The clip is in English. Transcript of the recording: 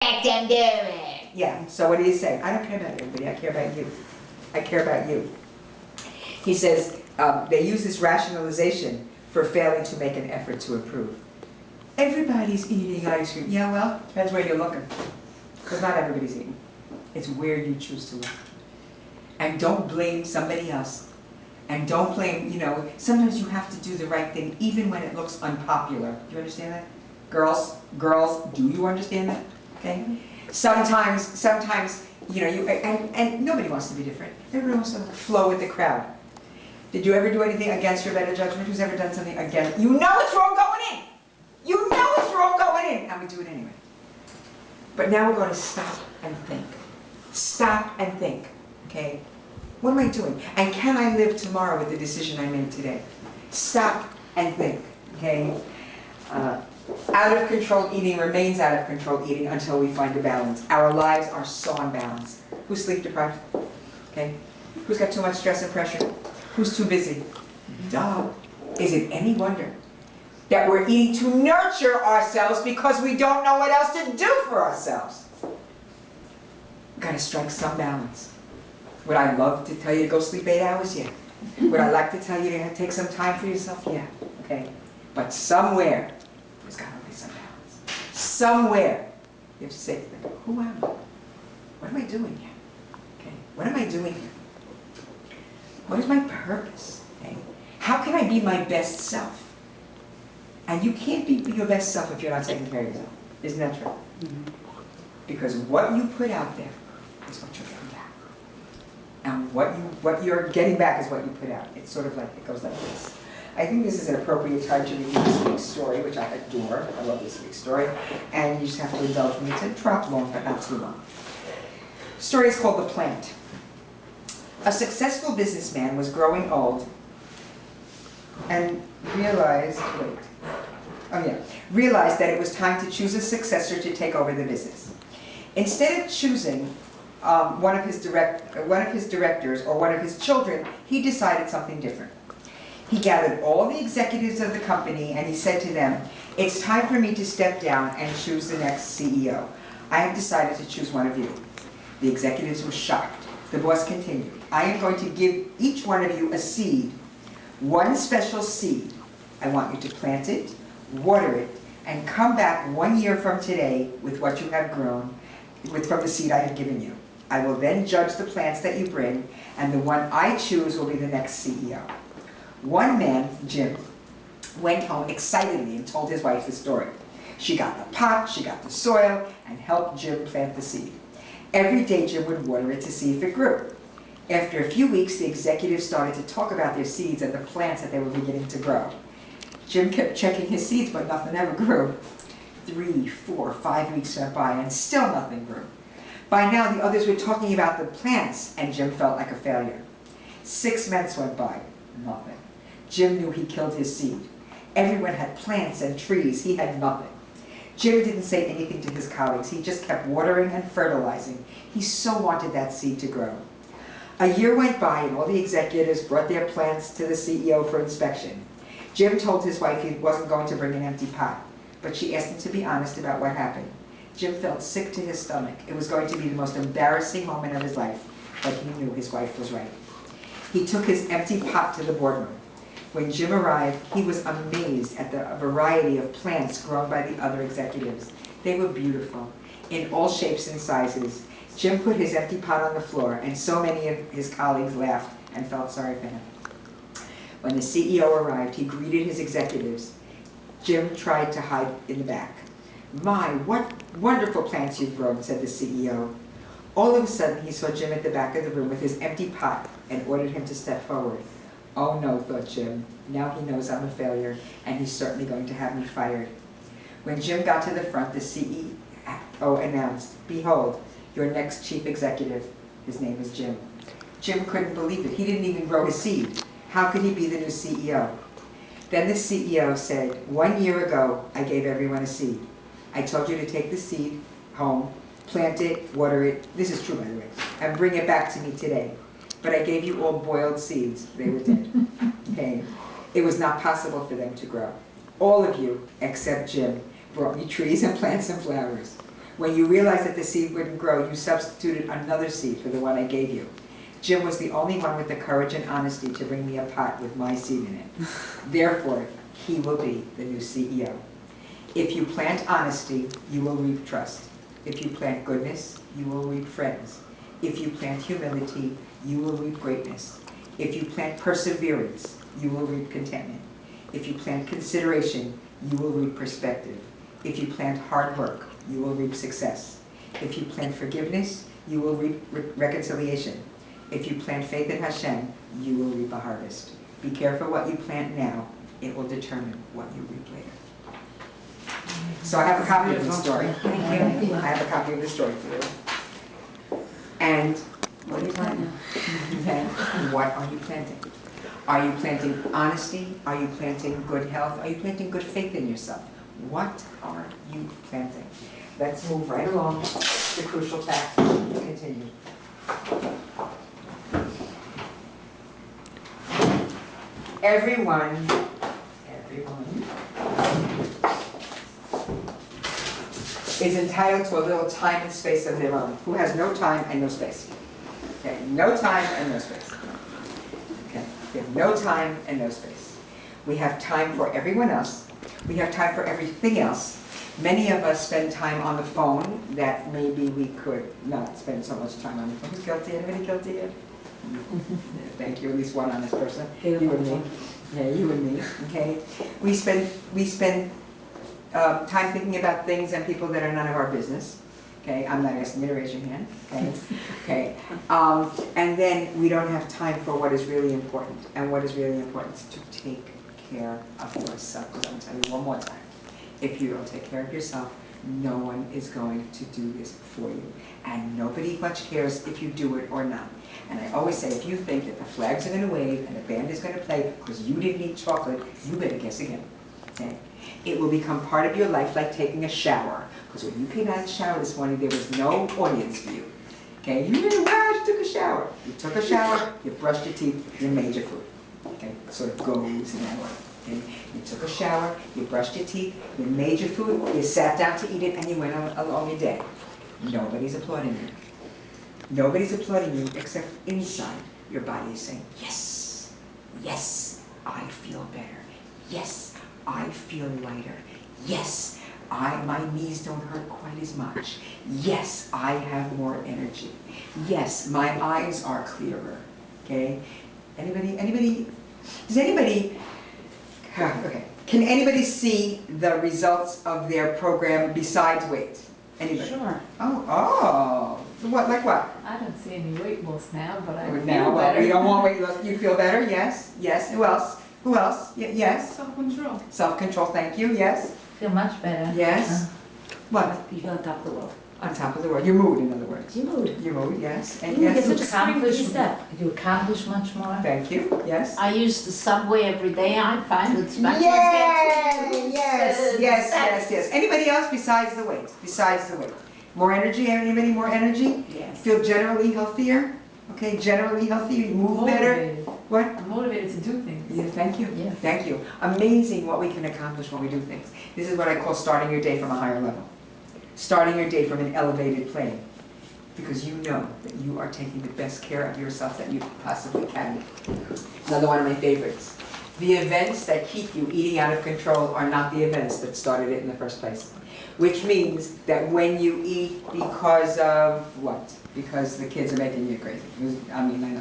Let them do it. Yeah, so what do you say? I don't care about everybody, I care about you. I care about you. He says they use this rationalization for failing to make an effort to improve. Everybody's eating ice cream. Yeah, well, depends where you're looking. Because not everybody's eating. It's where you choose to look. And don't blame somebody else. And don't blame, sometimes you have to do the right thing even when it looks unpopular. Do you understand that? Girls, do you understand that? Okay? Sometimes, and nobody wants to be different. Everybody wants to flow with the crowd. Did you ever do anything against your better judgment? Who's ever done something against? You know it's wrong going in! You know it's wrong going in! And we do it anyway. But now we're going to stop and think. Stop and think, okay? What am I doing? And can I live tomorrow with the decision I made today? Stop and think, okay? Out of control eating remains out of control eating until we find a balance. Our lives are so unbalanced. Who's sleep deprived? Okay? Who's got too much stress and pressure? Who's too busy? Duh. Is it any wonder that we're eating to nurture ourselves because we don't know what else to do for ourselves? We've got to strike some balance. Would I love to tell you to go sleep 8 hours? Yeah. Would I like to tell you to take some time for yourself? Yeah. Okay. But somewhere, there's got to be some balance. Somewhere, you have to say to them, who am I? What am I doing here? Okay. What am I doing here? What is my purpose? Okay. How can I be my best self? And you can't be your best self if you're not taking care of yourself. Isn't that true? Mm-hmm. Because what you put out there is what you're getting back. And what you're getting back is what you put out. It's sort of like, it goes like this. I think this is an appropriate time to read this week's story, which I adore. I love this week's story. And you just have to indulge me. It's a drop long, but not too long. The story is called The Plant. A successful businessman was growing old and realized that it was time to choose a successor to take over the business. Instead of choosing one of his directors or one of his children, he decided something different. He gathered all the executives of the company and he said to them, "It's time for me to step down and choose the next CEO. I have decided to choose one of you." The executives were shocked. The boss continued, "I am going to give each one of you a seed, one special seed. I want you to plant it, water it, and come back 1 year from today with what you have grown from the seed I have given you. I will then judge the plants that you bring, and the one I choose will be the next CEO." One man, Jim, went home excitedly and told his wife the story. She got the pot, she got the soil, and helped Jim plant the seed. Every day Jim would water it to see if it grew. After a few weeks, the executives started to talk about their seeds and the plants that they were beginning to grow. Jim kept checking his seeds, but nothing ever grew. 3, 4, 5 weeks went by, and still nothing grew. By now, the others were talking about the plants, and Jim felt like a failure. 6 months went by, nothing. Jim knew he killed his seed. Everyone had plants and trees, he had nothing. Jim didn't say anything to his colleagues, he just kept watering and fertilizing. He so wanted that seed to grow. A year went by, and all the executives brought their plants to the CEO for inspection. Jim told his wife he wasn't going to bring an empty pot, but she asked him to be honest about what happened. Jim felt sick to his stomach. It was going to be the most embarrassing moment of his life, but he knew his wife was right. He took his empty pot to the boardroom. When Jim arrived, he was amazed at the variety of plants grown by the other executives. They were beautiful, in all shapes and sizes. Jim put his empty pot on the floor, and so many of his colleagues laughed and felt sorry for him. When the CEO arrived, he greeted his executives. Jim tried to hide in the back. "My, what wonderful plants you've grown," said the CEO. All of a sudden, he saw Jim at the back of the room with his empty pot and ordered him to step forward. "Oh no," thought Jim. "Now he knows I'm a failure, and he's certainly going to have me fired." When Jim got to the front, the CEO announced, "Behold, your next chief executive." His name is Jim. Jim couldn't believe it. He didn't even grow his seed. How could he be the new CEO? Then the CEO said, "1 year ago, I gave everyone a seed. I told you to take the seed home, plant it, water it," this is true by the way, "and bring it back to me today. But I gave you all boiled seeds. They were dead." Okay? It was not possible for them to grow. All of you, except Jim, brought me trees and plants and flowers. When you realized that the seed wouldn't grow, you substituted another seed for the one I gave you. Jim was the only one with the courage and honesty to bring me a pot with my seed in it. Therefore, he will be the new CEO. If you plant honesty, you will reap trust. If you plant goodness, you will reap friends. If you plant humility, you will reap greatness. If you plant perseverance, you will reap contentment. If you plant consideration, you will reap perspective. If you plant hard work, you will reap success. If you plant forgiveness, you will reap reconciliation. If you plant faith in Hashem, you will reap a harvest. Be careful what you plant now. It will determine what you reap later. So I have a copy of the story. Thank you. I have a copy of the story for you. And what are you planting? What are you planting? Are you planting honesty? Are you planting good health? Are you planting good faith in yourself? What are you planting? Let's move right along. The crucial fact. Continue. Everyone is entitled to a little time and space of their own. Who has no time and no space? Okay, no time and no space. Okay, we have no time and no space. We have time for everyone else. We have time for everything else. Many of us spend time on the phone that maybe we could not spend so much time on the phone. Who's guilty? Anybody guilty yet? Thank you, at least one honest person. You and me. Yeah, you and me. Okay. We spend time thinking about things and people that are none of our business. Okay. I'm not asking you to raise your hand. Okay. Okay. And then we don't have time for what is really important. And what is really important is to take care of yourself. Because I'm going to tell you one more time. If you don't take care of yourself, no one is going to do this for you. And nobody much cares if you do it or not. And I always say, if you think that the flags are going to wave and the band is going to play because you didn't eat chocolate, you better guess again. Okay? It will become part of your life like taking a shower. Because when you came out of the shower this morning, there was no audience for you. Okay? You didn't, wow, you took a shower. You took a shower, you brushed your teeth, you made your food. Okay? It sort of goes in that way. Okay? You took a shower, you brushed your teeth, you made your food, you sat down to eat it, and you went along your day. Nobody's applauding you. Nobody's applauding you except inside your body is saying, yes, yes, I feel better. Yes, I feel lighter. Yes, my knees don't hurt quite as much. Yes, I have more energy. Yes, my eyes are clearer. Okay? Anybody, does anybody, okay, can anybody see the results of their program besides weight? Anybody? Sure. Oh, what, like what? I don't see any weight loss now, but I feel Now, better. you don't want weight loss, you feel better, yes, yes, who else? Who else? Yes? Self-control. Self-control, thank you, yes, Feel much better. yes. What? You feel on top of the world. On top of the world, your mood, in other words. You mood. Your mood, yes, and You yes. get such a accomplish- spring step. You accomplish much more. Thank you, yes. I use the subway every day. I find it's much Yay! more Yes, yes, yes, yes. Anybody else besides the weight? Besides the weight? More energy? Anybody more energy? Yes. Feel generally healthier? Okay, generally healthier, you move better? Motivated. What? I'm motivated to do things. Yeah, thank you. Yeah. Thank you. Amazing what we can accomplish when we do things. This is what I call starting your day from a higher level. Starting your day from an elevated plane. Because you know that you are taking the best care of yourself that you possibly can. Another one of my favorites. The events that keep you eating out of control are not the events that started it in the first place. Which means that when you eat because of what? Because the kids are making you crazy. I mean, I know.